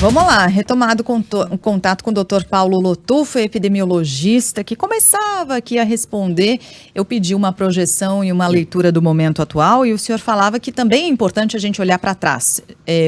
Vamos lá, retomado o contato com o Dr. Paulo Lotufo, epidemiologista, que começava aqui a responder. Eu pedi uma projeção e uma leitura do momento atual e o senhor falava que também é importante a gente olhar para trás,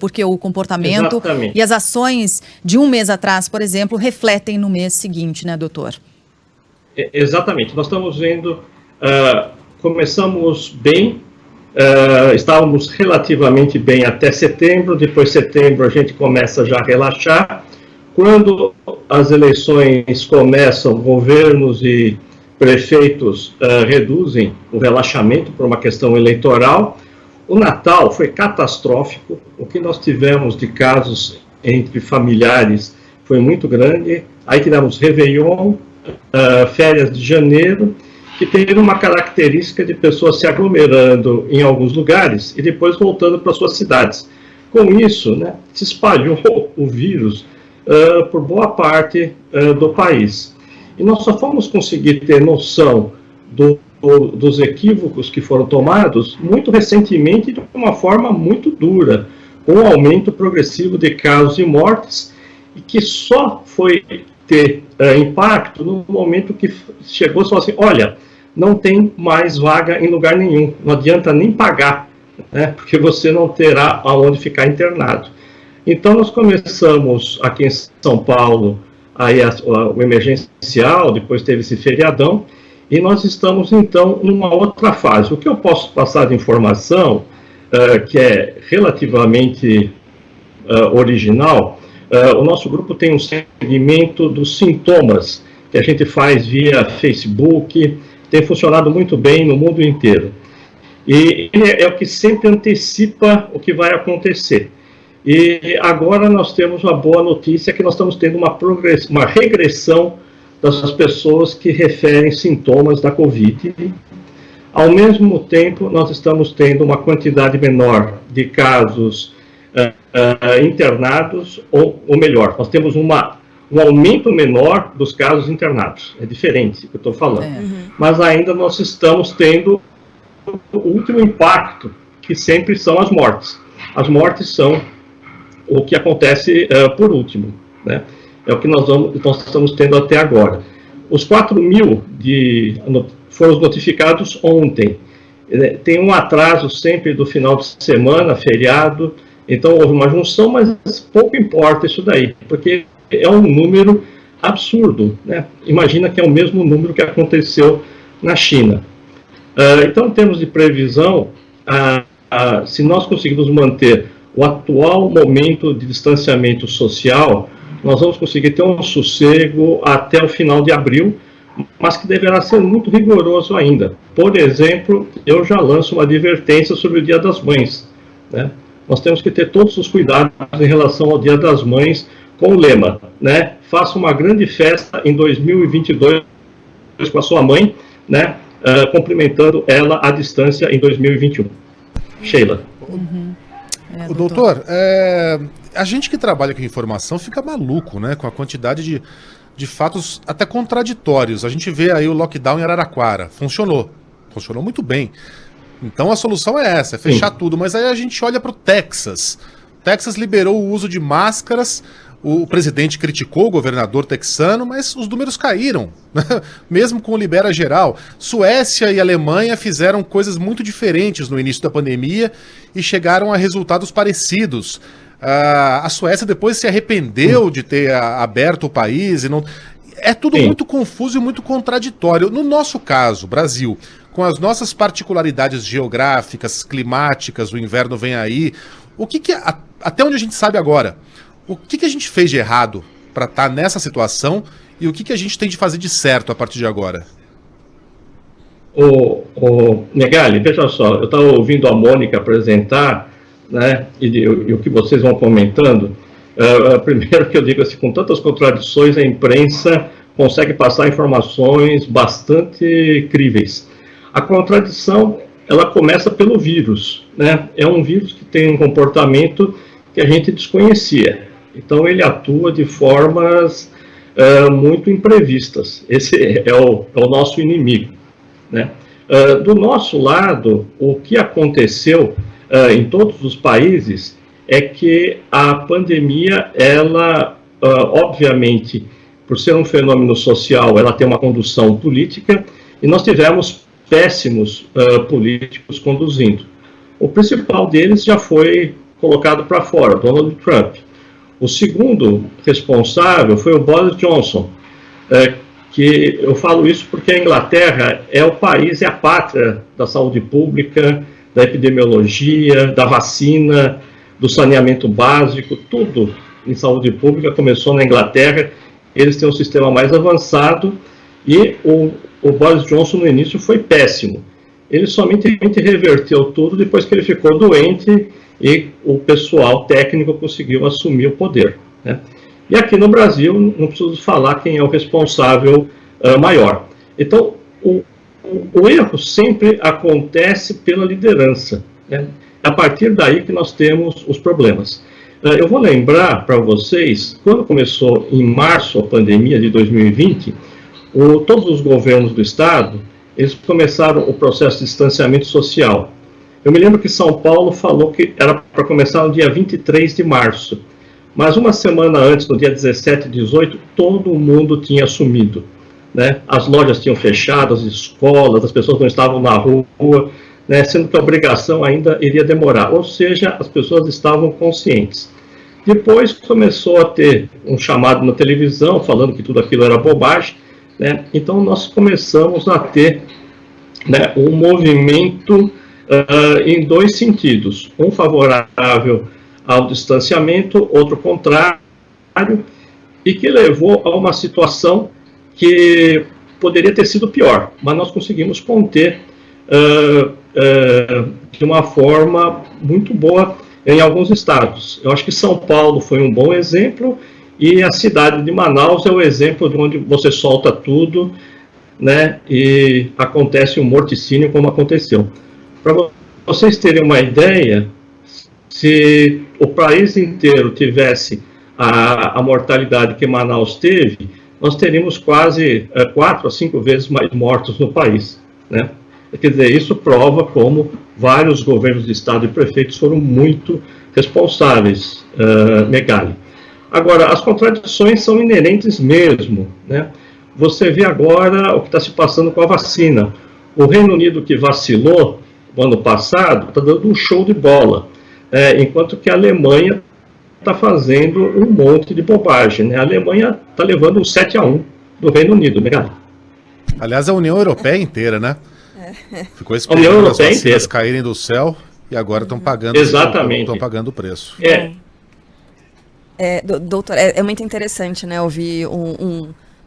porque o comportamento Exatamente. e as ações de um mês atrás, por exemplo, refletem no mês seguinte, né, doutor? Exatamente. Nós estamos vendo, começamos bem, estávamos relativamente bem até setembro, depois de setembro a gente começa já a relaxar. Quando as eleições começam, governos e prefeitos reduzem o relaxamento por uma questão eleitoral. O Natal foi catastrófico, o que nós tivemos de casos entre familiares foi muito grande. Aí tivemos Réveillon, férias de janeiro, que teve uma característica de pessoas se aglomerando em alguns lugares e depois voltando para suas cidades. Com isso, né, se espalhou o vírus por boa parte do país. E nós só fomos conseguir ter noção dos equívocos que foram tomados muito recentemente, de uma forma muito dura, com um aumento progressivo de casos e mortes, e que só foi ter impacto no momento que chegou e falou assim: olha, não tem mais vaga em lugar nenhum, não adianta nem pagar, né, porque você não terá aonde ficar internado. Então nós começamos aqui em São Paulo aí o emergencial, depois teve esse feriadão, e nós estamos então numa outra fase. O que eu posso passar de informação, que é relativamente original, o nosso grupo tem um segmento dos sintomas, que a gente faz via Facebook, tem funcionado muito bem no mundo inteiro. E é o que sempre antecipa o que vai acontecer. E agora nós temos uma boa notícia, que nós estamos tendo uma regressão das pessoas que referem sintomas da Covid. Ao mesmo tempo, nós estamos tendo uma quantidade menor de casos internados, ou melhor, nós temos um aumento menor dos casos internados. É diferente do que eu estou falando. Mas ainda nós estamos tendo o último impacto, que sempre são as mortes. As mortes são o que acontece por último, né? É o que nós estamos tendo até agora. Os 4.000 foram notificados ontem. Tem um atraso sempre do final de semana, feriado, então houve uma junção, mas pouco importa isso daí, porque é um número absurdo, né? Imagina que é o mesmo número que aconteceu na China. Então, em termos de previsão, se nós conseguirmos manter o atual momento de distanciamento social, nós vamos conseguir ter um sossego até o final de abril, mas que deverá ser muito rigoroso ainda. Por exemplo, eu já lanço uma advertência sobre o Dia das Mães, né? Nós temos que ter todos os cuidados em relação ao Dia das Mães, com o lema, né? Faça uma grande festa em 2022 com a sua mãe, né? Cumprimentando ela à distância em 2021. Sheila. Doutor, a gente que trabalha com informação fica maluco, né, com a quantidade de fatos até contraditórios. A gente vê aí o lockdown em Araraquara, funcionou muito bem. Então a solução é essa, é fechar tudo. Mas aí a gente olha para o Texas. Texas liberou o uso de máscaras. O presidente criticou o governador texano, mas os números caíram, mesmo com o libera geral. Suécia e Alemanha fizeram coisas muito diferentes no início da pandemia e chegaram a resultados parecidos. A Suécia depois se arrependeu de ter aberto o país. É tudo muito confuso e muito contraditório. No nosso caso, Brasil, com as nossas particularidades geográficas, climáticas, o inverno vem aí, até onde a gente sabe agora, o que a gente fez de errado para estar nessa situação e o que a gente tem de fazer de certo a partir de agora? Megali, veja só, eu estava ouvindo a Mônica apresentar, né, e o que vocês vão comentando. Primeiro que eu digo assim, com tantas contradições, a imprensa consegue passar informações bastante críveis. A contradição, ela começa pelo vírus, né? É um vírus que tem um comportamento que a gente desconhecia. Então ele atua de formas muito imprevistas. Esse é o nosso inimigo, né? Do nosso lado, o que aconteceu em todos os países é que a pandemia, ela, obviamente, por ser um fenômeno social, ela tem uma condução política, e nós tivemos péssimos políticos conduzindo. O principal deles já foi colocado para fora, Donald Trump. O segundo responsável foi o Boris Johnson, que eu falo isso porque a Inglaterra é o país, é a pátria da saúde pública, da epidemiologia, da vacina, do saneamento básico, tudo em saúde pública começou na Inglaterra. Eles têm um sistema mais avançado e o Boris Johnson no início foi péssimo. Ele somente reverteu tudo depois que ele ficou doente e o pessoal técnico conseguiu assumir o poder, né? E aqui no Brasil, não preciso falar quem é o responsável maior. Então, o erro sempre acontece pela liderança, né? A partir daí que nós temos os problemas. Eu vou lembrar para vocês, quando começou em março a pandemia de 2020, todos os governos do estado, eles começaram o processo de distanciamento social. Eu me lembro que São Paulo falou que era para começar no dia 23 de março, mas uma semana antes, no dia 17 e 18, todo mundo tinha sumido, né? As lojas tinham fechado, as escolas, as pessoas não estavam na rua, né? Sendo que a obrigação ainda iria demorar, ou seja, as pessoas estavam conscientes. Depois começou a ter um chamado na televisão falando que tudo aquilo era bobagem, né? Então nós começamos a ter, né, um movimento em dois sentidos, um favorável ao distanciamento, outro contrário, e que levou a uma situação que poderia ter sido pior, mas nós conseguimos conter de uma forma muito boa em alguns estados. Eu acho que São Paulo foi um bom exemplo, e a cidade de Manaus é o exemplo de onde você solta tudo, né, e acontece um morticínio como aconteceu. Para vocês terem uma ideia, se o país inteiro tivesse a mortalidade que Manaus teve, nós teríamos quase 4 a 5 vezes mais mortos no país, né? Quer dizer, isso prova como vários governos de estado e prefeitos foram muito responsáveis, Megali. Agora, as contradições são inerentes mesmo, né? Você vê agora o que está se passando com a vacina. O Reino Unido, que vacilou no ano passado, está dando um show de bola, enquanto que a Alemanha está fazendo um monte de bobagem, né? A Alemanha está levando um 7-1 do Reino Unido, Megali. Aliás, a União Europeia inteira, né? Ficou esperando as vacinas caírem do céu e agora estão pagando, estão pagando o preço. Doutor, é muito interessante, né, ouvir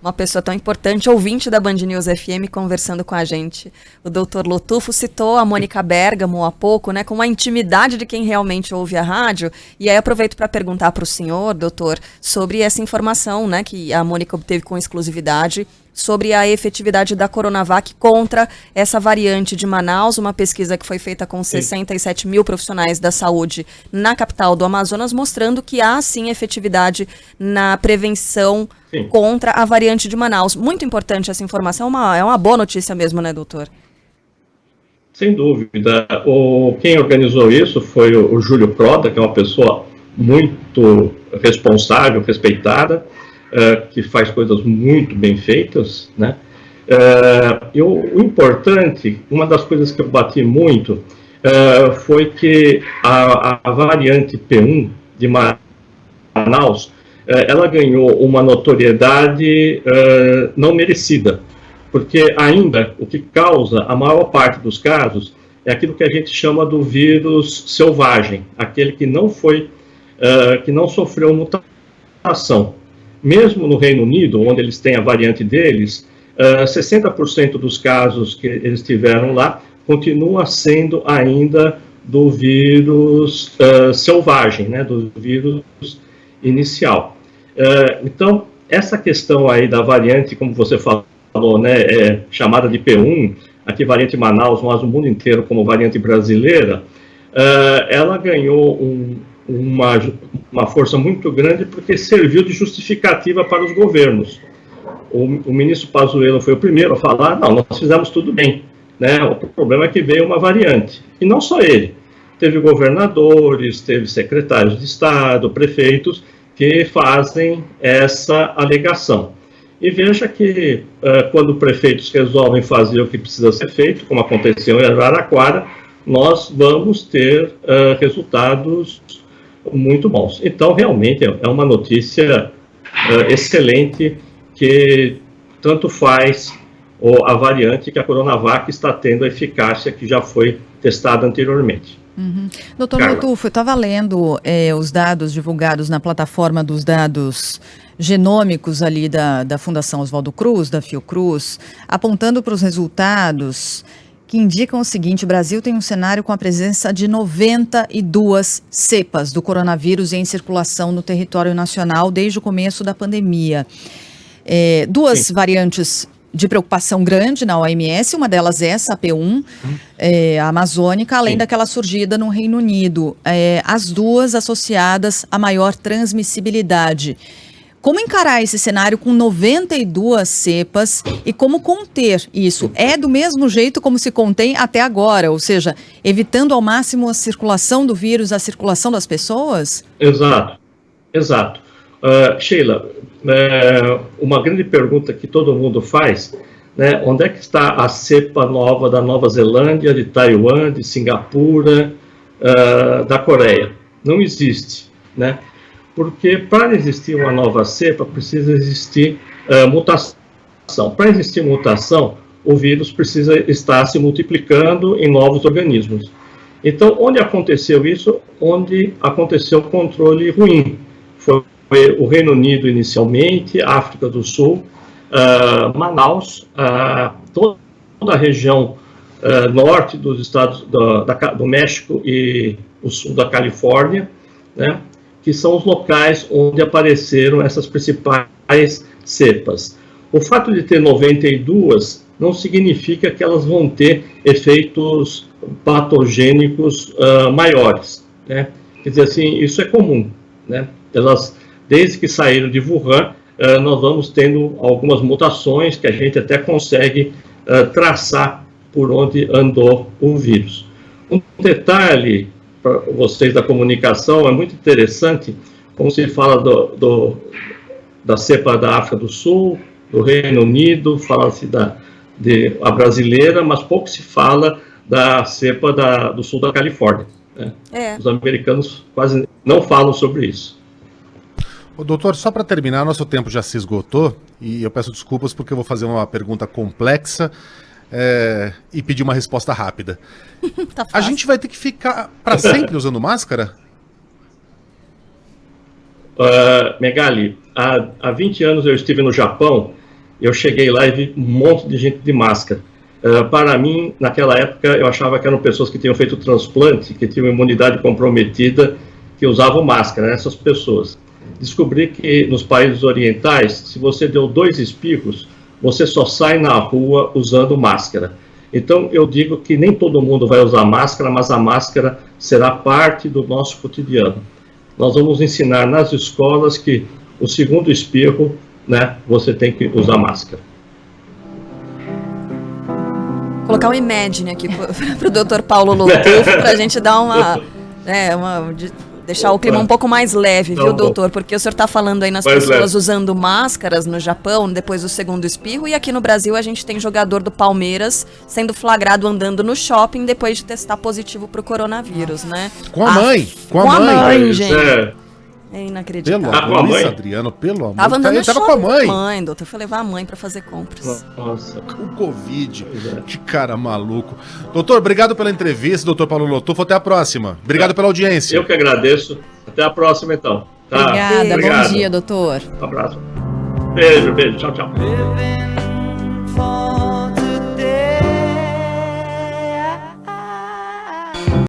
uma pessoa tão importante, ouvinte da Band News FM, conversando com a gente. O doutor Lotufo citou a Mônica Bergamo há pouco, né, com uma intimidade de quem realmente ouve a rádio, e aí aproveito para perguntar para o senhor, doutor, sobre essa informação, né, que a Mônica obteve com exclusividade, sobre a efetividade da Coronavac contra essa variante de Manaus, uma pesquisa que foi feita com 67 mil profissionais da saúde na capital do Amazonas, mostrando que há sim efetividade na prevenção contra a variante de Manaus. Muito importante essa informação, é uma boa notícia mesmo, né, doutor? Sem dúvida. Quem organizou isso foi o Júlio Proda, que é uma pessoa muito responsável, respeitada, que faz coisas muito bem feitas, né? E o importante, uma das coisas que eu bati muito, foi que a variante P1 de Manaus, ela ganhou uma notoriedade não merecida, porque ainda o que causa a maior parte dos casos é aquilo que a gente chama do vírus selvagem, aquele que não sofreu mutação. Mesmo no Reino Unido, onde eles têm a variante deles, 60% dos casos que eles tiveram lá continua sendo ainda do vírus selvagem, né, do vírus inicial. Então, essa questão aí da variante, como você falou, né, chamada de P1, aqui variante Manaus, mas o mundo inteiro como variante brasileira, ela ganhou uma força muito grande porque serviu de justificativa para os governos. O ministro Pazuello foi o primeiro a falar, não, nós fizemos tudo bem, né? O problema é que veio uma variante. E não só ele. teve governadores, teve secretários de Estado, prefeitos, que fazem essa alegação. E veja que quando prefeitos resolvem fazer o que precisa ser feito, como aconteceu em Araraquara, nós vamos ter resultados muito bons. Então, realmente, é uma notícia excelente, que tanto faz a variante que a Coronavac está tendo a eficácia que já foi testada anteriormente. Uhum. Doutor Lotufo, eu estava lendo os dados divulgados na plataforma dos dados genômicos ali da Fundação Oswaldo Cruz, da Fiocruz, apontando para os resultados que indicam o seguinte: o Brasil tem um cenário com a presença de 92 cepas do coronavírus em circulação no território nacional desde o começo da pandemia. Duas variantes de preocupação grande na OMS, uma delas é essa, a P1, a amazônica, além daquela surgida no Reino Unido, as duas associadas a maior transmissibilidade. Como encarar esse cenário com 92 cepas e como conter isso? É do mesmo jeito como se contém até agora, ou seja, evitando ao máximo a circulação do vírus, a circulação das pessoas? Exato. Sheila, uma grande pergunta que todo mundo faz, né, onde é que está a cepa nova da Nova Zelândia, de Taiwan, de Singapura, da Coreia? Não existe, né? Porque para existir uma nova cepa precisa existir mutação. Para existir mutação, o vírus precisa estar se multiplicando em novos organismos. Então, onde aconteceu isso? Onde aconteceu o controle ruim. Foi o Reino Unido inicialmente, África do Sul, Manaus, toda a região norte dos estados do México e o sul da Califórnia, né, que são os locais onde apareceram essas principais cepas. O fato de ter 92 não significa que elas vão ter efeitos patogênicos maiores, né? Quer dizer assim, isso é comum, né? Elas, desde que saíram de Wuhan, nós vamos tendo algumas mutações que a gente até consegue traçar por onde andou o vírus. Um detalhe para vocês da comunicação, é muito interessante, como se fala da cepa da África do Sul, do Reino Unido, fala-se a brasileira, mas pouco se fala da cepa do sul da Califórnia, né? Os americanos quase não falam sobre isso. Ô, doutor, só para terminar, nosso tempo já se esgotou, e eu peço desculpas porque eu vou fazer uma pergunta complexa e pedir uma resposta rápida. Tá a gente vai ter que ficar para sempre usando máscara? Megali, há 20 anos eu estive no Japão, eu cheguei lá e vi um monte de gente de máscara. Para mim, naquela época, eu achava que eram pessoas que tinham feito transplante, que tinham imunidade comprometida, que usavam máscara, né, essas pessoas. Descobri que nos países orientais, se você deu 2 espirros, você só sai na rua usando máscara. Então, eu digo que nem todo mundo vai usar máscara, mas a máscara será parte do nosso cotidiano. Nós vamos ensinar nas escolas que o segundo espirro, né, você tem que usar máscara. Colocar um Imagine aqui para o Dr. Paulo Lotufo, para a gente dar deixar o clima um pouco mais leve, viu, doutor? Porque o senhor está falando aí nas pessoas usando máscaras no Japão, depois do segundo espirro, e aqui no Brasil a gente tem jogador do Palmeiras sendo flagrado andando no shopping depois de testar positivo para o coronavírus, né? Com a mãe! Com a mãe, gente! É inacreditável. Pelo amor, Luiz Adriano, pelo amor. Tava andando no shopping com a mãe. Mãe, doutor, foi levar a mãe para fazer compras. Nossa, com o Covid. Que cara maluco. Doutor, obrigado pela entrevista, doutor Paulo Lotufo. Até a próxima. Obrigado pela audiência. Eu que agradeço. Até a próxima, então. Tá? Obrigada. Bom dia, doutor. Um abraço. Beijo. Tchau.